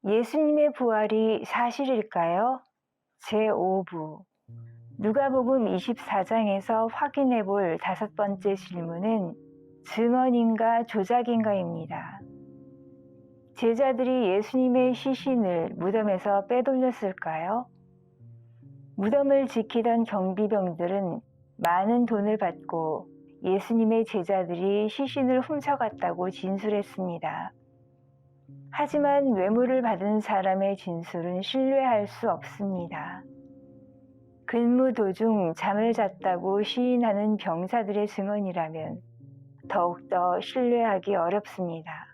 예수님의 부활이 사실일까요? 제5부 누가복음 24장에서 확인해 볼 5번째 질문은 증언인가 조작인가입니다. 제자들이 예수님의 시신을 무덤에서 빼돌렸을까요? 무덤을 지키던 경비병들은 많은 돈을 받고 예수님의 제자들이 시신을 훔쳐갔다고 진술했습니다. 하지만 뇌물을 받은 사람의 진술은 신뢰할 수 없습니다. 근무 도중 잠을 잤다고 시인하는 병사들의 증언이라면 더욱더 신뢰하기 어렵습니다.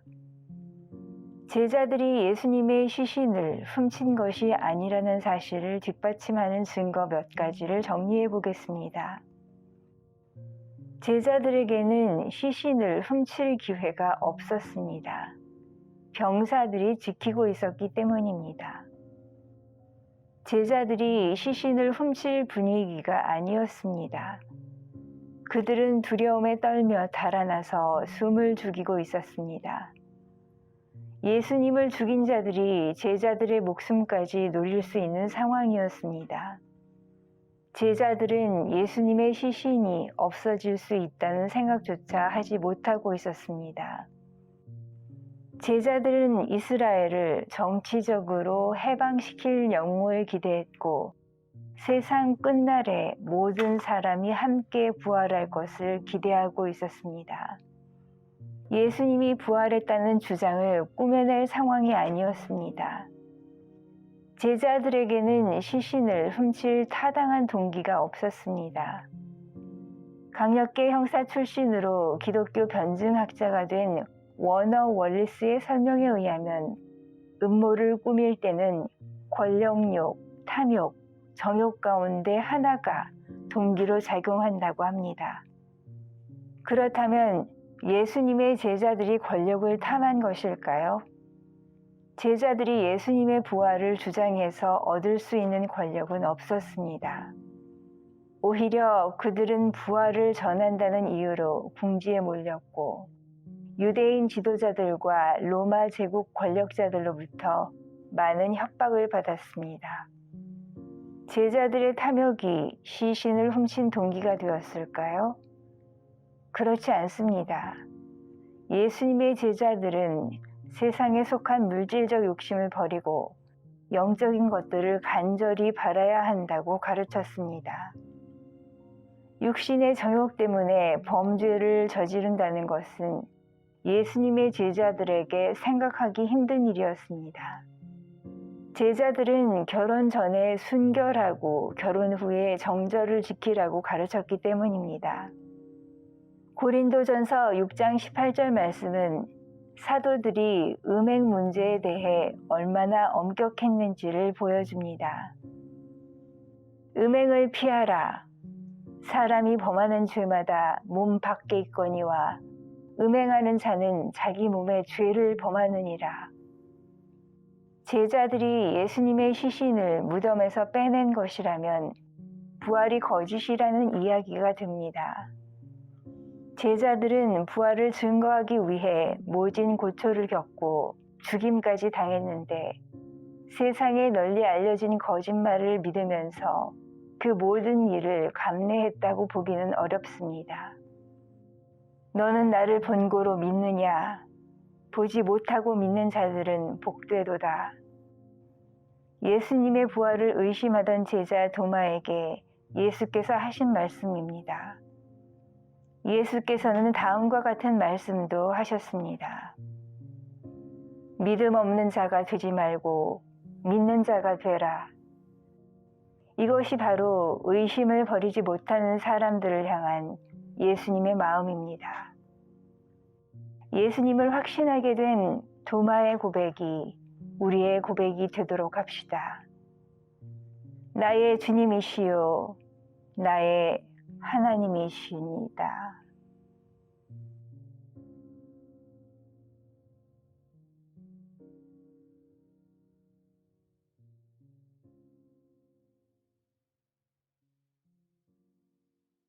제자들이 예수님의 시신을 훔친 것이 아니라는 사실을 뒷받침하는 증거 몇 가지를 정리해 보겠습니다. 제자들에게는 시신을 훔칠 기회가 없었습니다. 병사들이 지키고 있었기 때문입니다. 제자들이 시신을 훔칠 분위기가 아니었습니다. 그들은 두려움에 떨며 달아나서 숨을 죽이고 있었습니다. 예수님을 죽인 자들이 제자들의 목숨까지 노릴 수 있는 상황이었습니다. 제자들은 예수님의 시신이 없어질 수 있다는 생각조차 하지 못하고 있었습니다. 제자들은 이스라엘을 정치적으로 해방시킬 영웅을 기대했고 세상 끝날에 모든 사람이 함께 부활할 것을 기대하고 있었습니다. 예수님이 부활했다는 주장을 꾸며낼 상황이 아니었습니다. 제자들에게는 시신을 훔칠 타당한 동기가 없었습니다. 강력계 형사 출신으로 기독교 변증학자가 된 워너 월리스의 설명에 의하면 음모를 꾸밀 때는 권력욕, 탐욕, 정욕 가운데 하나가 동기로 작용한다고 합니다. 그렇다면 예수님의 제자들이 권력을 탐한 것일까요? 제자들이 예수님의 부활을 주장해서 얻을 수 있는 권력은 없었습니다. 오히려 그들은 부활을 전한다는 이유로 궁지에 몰렸고 유대인 지도자들과 로마 제국 권력자들로부터 많은 협박을 받았습니다. 제자들의 탐욕이 시신을 훔친 동기가 되었을까요? 그렇지 않습니다. 예수님의 제자들은 세상에 속한 물질적 욕심을 버리고 영적인 것들을 간절히 바라야 한다고 가르쳤습니다. 육신의 정욕 때문에 범죄를 저지른다는 것은 예수님의 제자들에게 생각하기 힘든 일이었습니다. 제자들은 결혼 전에 순결하고 결혼 후에 정절을 지키라고 가르쳤기 때문입니다. 고린도전서 6장 18절 말씀은 사도들이 음행 문제에 대해 얼마나 엄격했는지를 보여줍니다. 음행을 피하라. 사람이 범하는 죄마다 몸 밖에 있거니와 음행하는 자는 자기 몸에 죄를 범하느니라. 제자들이 예수님의 시신을 무덤에서 빼낸 것이라면 부활이 거짓이라는 이야기가 됩니다. 제자들은 부활을 증거하기 위해 모진 고초를 겪고 죽임까지 당했는데 세상에 널리 알려진 거짓말을 믿으면서 그 모든 일을 감내했다고 보기는 어렵습니다. 너는 나를 본고로 믿느냐? 보지 못하고 믿는 자들은 복되도다. 예수님의 부활을 의심하던 제자 도마에게 예수께서 하신 말씀입니다. 예수께서는 다음과 같은 말씀도 하셨습니다. 믿음 없는 자가 되지 말고 믿는 자가 되라. 이것이 바로 의심을 버리지 못하는 사람들을 향한 예수님의 마음입니다. 예수님을 확신하게 된 도마의 고백이 우리의 고백이 되도록 합시다. 나의 주님이시요 나의 하나님이시니다.